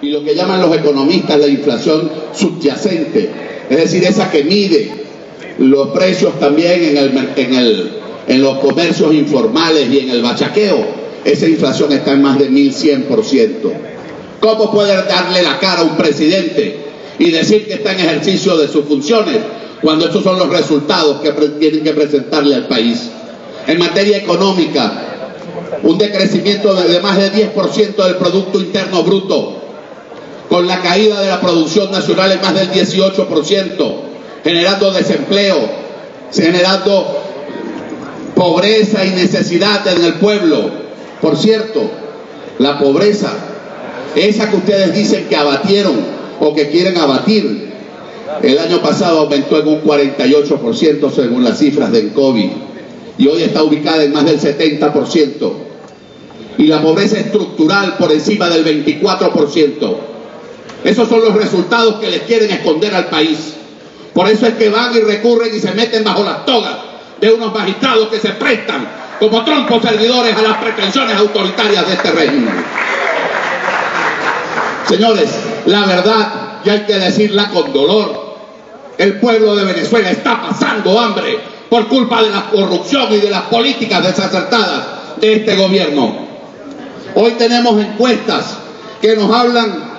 y lo que llaman los economistas la inflación subyacente, es decir, esa que mide los precios también en los comercios informales y en el bachaqueo, esa inflación está en más de 1100%. ¿Cómo puede darle la cara a un presidente y decir que está en ejercicio de sus funciones cuando estos son los resultados que tienen que presentarle al país? En materia económica, un decrecimiento de más de 10% del Producto Interno Bruto, con la caída de la producción nacional en más del 18%, generando desempleo, generando pobreza y necesidad en el pueblo. Por cierto, la pobreza, esa que ustedes dicen que abatieron o que quieren abatir, el año pasado aumentó en un 48% según las cifras del COVID y hoy está ubicada en más del 70%. Y la pobreza estructural por encima del 24%. Esos son los resultados que les quieren esconder al país. Por eso es que van y recurren y se meten bajo las togas de unos magistrados que se prestan como trompos servidores a las pretensiones autoritarias de este régimen. Señores, la verdad, y hay que decirla con dolor, el pueblo de Venezuela está pasando hambre por culpa de la corrupción y de las políticas desacertadas de este gobierno. Hoy tenemos encuestas que nos hablan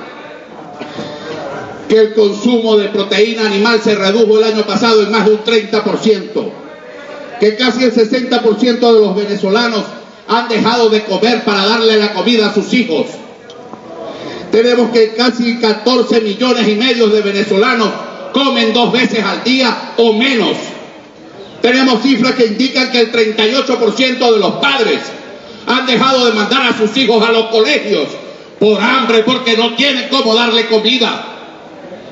que el consumo de proteína animal se redujo el año pasado en más de un 30%, que casi el 60% de los venezolanos han dejado de comer para darle la comida a sus hijos. Tenemos que casi 14,5 millones de venezolanos comen 2 veces al día o menos. Tenemos cifras que indican que el 38% de los padres han dejado de mandar a sus hijos a los colegios por hambre, porque no tienen cómo darle comida.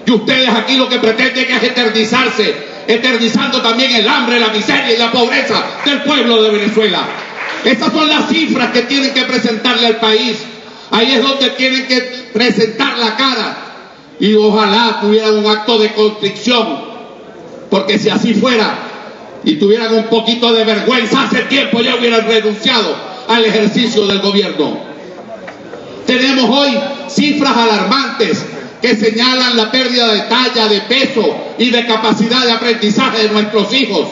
Y ustedes aquí lo que pretenden es eternizarse, eternizando también el hambre, la miseria y la pobreza del pueblo de Venezuela. Esas son las cifras que tienen que presentarle al país. Ahí es donde tienen que presentar la cara. Y ojalá tuvieran un acto de contrición, porque si así fuera y tuvieran un poquito de vergüenza, hace tiempo ya hubieran renunciado al ejercicio del gobierno. Tenemos hoy cifras alarmantes que señalan la pérdida de talla, de peso y de capacidad de aprendizaje de nuestros hijos,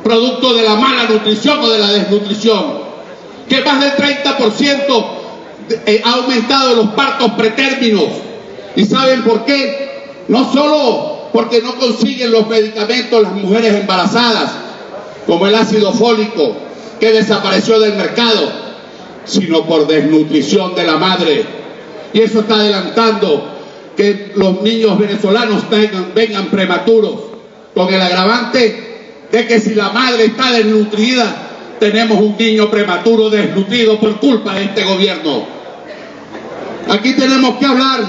producto de la mala nutrición o de la desnutrición. Que más del 30% ha aumentado los partos pretérminos. ¿Y saben por qué? No solo porque no consiguen los medicamentos las mujeres embarazadas, como el ácido fólico, que desapareció del mercado, sino por desnutrición de la madre. Y eso está adelantando que los niños venezolanos vengan prematuros, con el agravante de que si la madre está desnutrida, tenemos un niño prematuro desnutrido por culpa de este gobierno. Aquí tenemos que hablar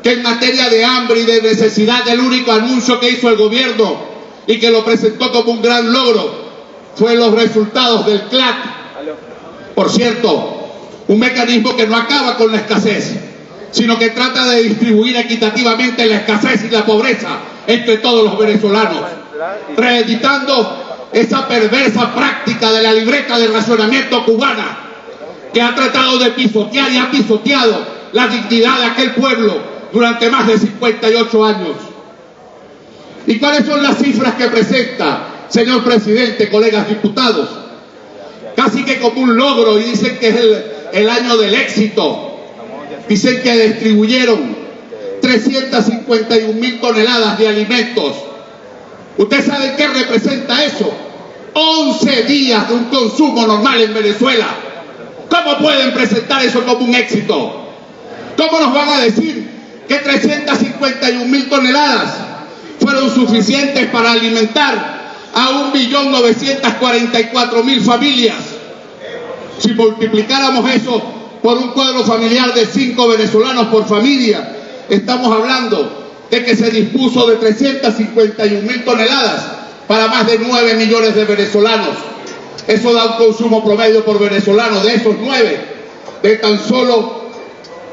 que en materia de hambre y de necesidad, el único anuncio que hizo el gobierno y que lo presentó como un gran logro fue los resultados del CLAC. Por cierto, un mecanismo que no acaba con la escasez, sino que trata de distribuir equitativamente la escasez y la pobreza entre todos los venezolanos, reeditando esa perversa práctica de la libreta de racionamiento cubana que ha tratado de pisotear y ha pisoteado la dignidad de aquel pueblo durante más de 58 años. ¿Y cuáles son las cifras que presenta, señor presidente, colegas diputados? Casi que como un logro, y dicen que es el año del éxito. Dicen que distribuyeron 351,000 toneladas de alimentos. ¿Usted sabe qué representa eso? 11 días de un consumo normal en Venezuela. ¿Cómo pueden presentar eso como un éxito? ¿Cómo nos van a decir que 351,000 toneladas fueron suficientes para alimentar a 1.944.000 familias? Si multiplicáramos eso por un cuadro familiar de 5 venezolanos por familia, estamos hablando de que se dispuso de 351,000 toneladas para más de 9 millones de venezolanos. Eso da un consumo promedio por venezolano de esos 9, de tan solo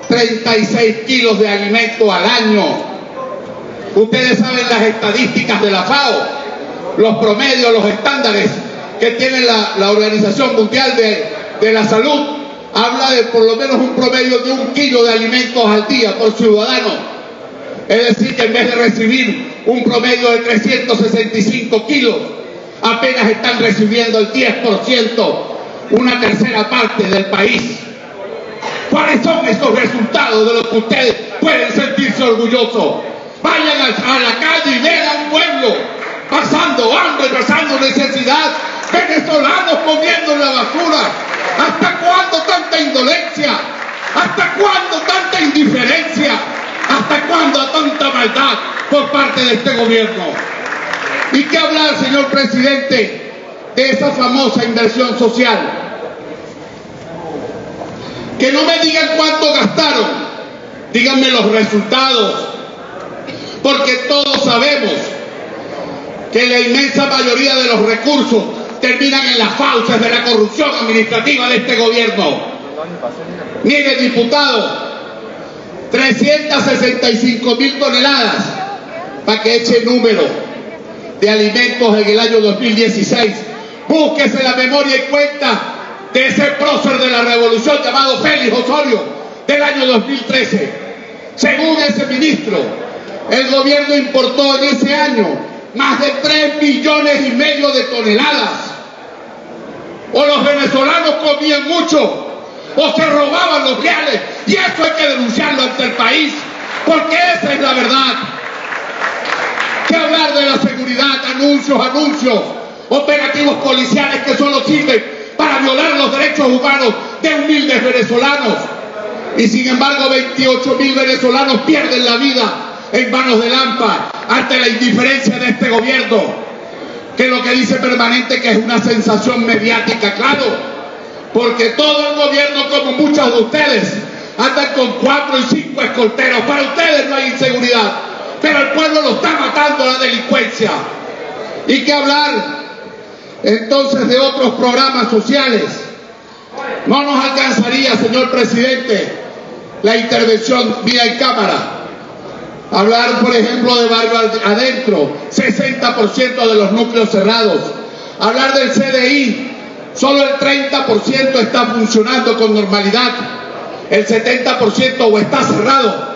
36 kilos de alimento al año. Ustedes saben las estadísticas de la FAO, los promedios, los estándares que tiene la Organización Mundial de la Salud, habla de por lo menos un promedio de 1 kilo de alimentos al día por ciudadano. Es decir, que en vez de recibir un promedio de 365 kilos, apenas están recibiendo el 10%, una tercera parte del país. ¿Cuáles son estos resultados de los que ustedes pueden sentirse orgullosos? Vayan a la calle y vean a un pueblo pasando hambre, pasando necesidad, venezolanos comiendo en la basura. ¿Hasta cuándo tanta indolencia? ¿Hasta cuándo tanta indiferencia? ¿Hasta cuándo tanta maldad por parte de este gobierno? ¿Y qué hablar, señor presidente, de esa famosa inversión social? Que no me digan cuánto gastaron, díganme los resultados, porque todos sabemos que la inmensa mayoría de los recursos terminan en las fauces de la corrupción administrativa de este gobierno. Mire, diputado, 365.000 toneladas, para que eche número, de alimentos en el año 2016. Búsquese la memoria y cuenta de ese prócer de la revolución llamado Félix Osorio del año 2013. Según ese ministro, el gobierno importó en ese año más de 3,5 millones de toneladas. O los venezolanos comían mucho, o se robaban los reales, y eso hay que denunciarlo ante el país, porque esa es la verdad. ¿Qué hablar de la seguridad? Anuncios, operativos policiales que solo sirven para violar los derechos humanos de humildes venezolanos. Y sin embargo 28.000 venezolanos pierden la vida en manos del AMPA ante la indiferencia de este gobierno, que lo que dice permanente que es una sensación mediática, claro, porque todo el gobierno, como muchos de ustedes, andan con 4 y 5 escolteros. Para ustedes no hay inseguridad, pero el pueblo lo está matando la delincuencia. ¿Y qué hablar entonces de otros programas sociales? No nos alcanzaría, señor presidente, la intervención vía en cámara. Hablar, por ejemplo, de barrio adentro, 60% de los núcleos cerrados. Hablar del CDI, solo el 30% está funcionando con normalidad. El 70% o está cerrado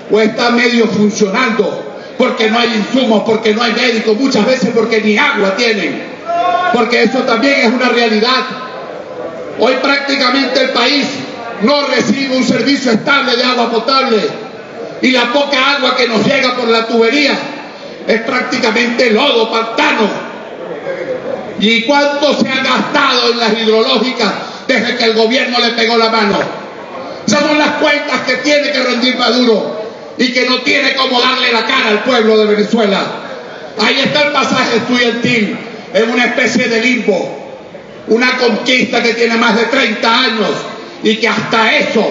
o está medio funcionando, porque no hay insumos, porque no hay médicos, muchas veces porque ni agua tienen, porque eso también es una realidad. Hoy prácticamente el país no recibe un servicio estable de agua potable, y la poca agua que nos llega por la tubería es prácticamente lodo, pantano. ¿Y cuánto se ha gastado en las hidrológicas desde que el gobierno le pegó la mano? Esas son las cuentas que tiene que rendir Maduro y que no tiene cómo darle la cara al pueblo de Venezuela. Ahí está el pasaje estudiantil en una especie de limbo, una conquista que tiene más de 30 años y que hasta eso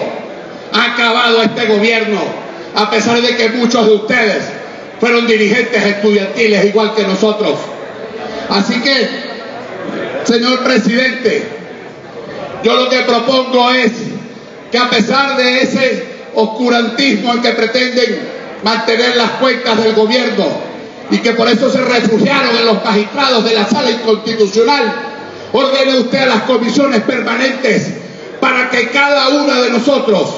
ha acabado este gobierno, a pesar de que muchos de ustedes fueron dirigentes estudiantiles igual que nosotros. Así que, señor presidente, yo lo que propongo es que, a pesar de ese oscurantismo en que pretenden mantener las cuentas del gobierno y que por eso se refugiaron en los magistrados de la Sala Inconstitucional, ordene usted a las comisiones permanentes para que cada una de nosotros,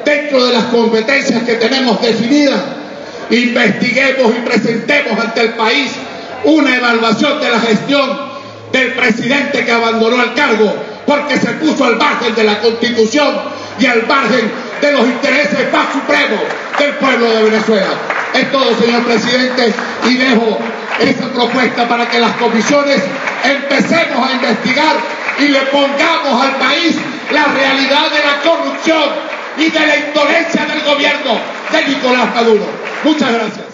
dentro de las competencias que tenemos definidas, investiguemos y presentemos ante el país una evaluación de la gestión del presidente que abandonó el cargo porque se puso al margen de la Constitución y al margen de los intereses más supremos del pueblo de Venezuela. Es todo, señor presidente, y dejo esa propuesta para que las comisiones empecemos a investigar y le pongamos al país la realidad de la corrupción y de la indolencia del gobierno de Nicolás Maduro. Muchas gracias.